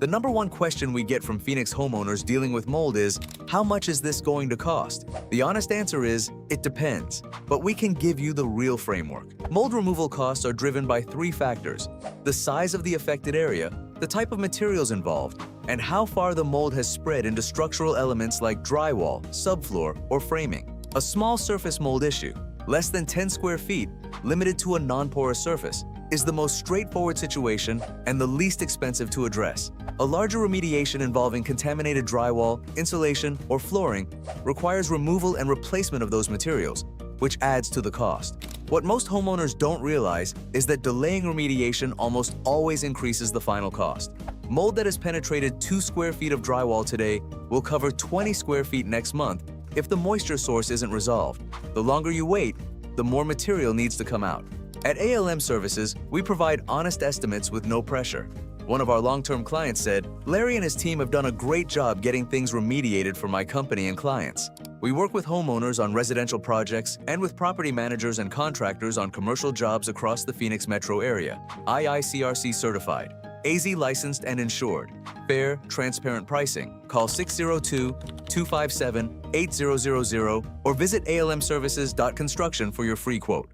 The number one question we get from Phoenix homeowners dealing with mold is, how much is this going to cost? The honest answer is, it depends. But we can give you the real framework. Mold removal costs are driven by three factors: the size of the affected area, the type of materials involved, and how far the mold has spread into structural elements like drywall, subfloor, or framing. A small surface mold issue, less than 10 square feet, limited to a non-porous surface, is the most straightforward situation and the least expensive to address. A larger remediation involving contaminated drywall, insulation, or flooring requires removal and replacement of those materials, which adds to the cost. What most homeowners don't realize is that delaying remediation almost always increases the final cost. Mold that has penetrated 2 square feet of drywall today will cover 20 square feet next month if the moisture source isn't resolved. The longer you wait, the more material needs to come out. At ALM Services, we provide honest estimates with no pressure. One of our long-term clients said, "Larry and his team have done a great job getting things remediated for my company and clients." We work with homeowners on residential projects and with property managers and contractors on commercial jobs across the Phoenix metro area. IICRC certified, AZ licensed and insured. Fair, transparent pricing. Call 602-257-8000 or visit almservices.construction for your free quote.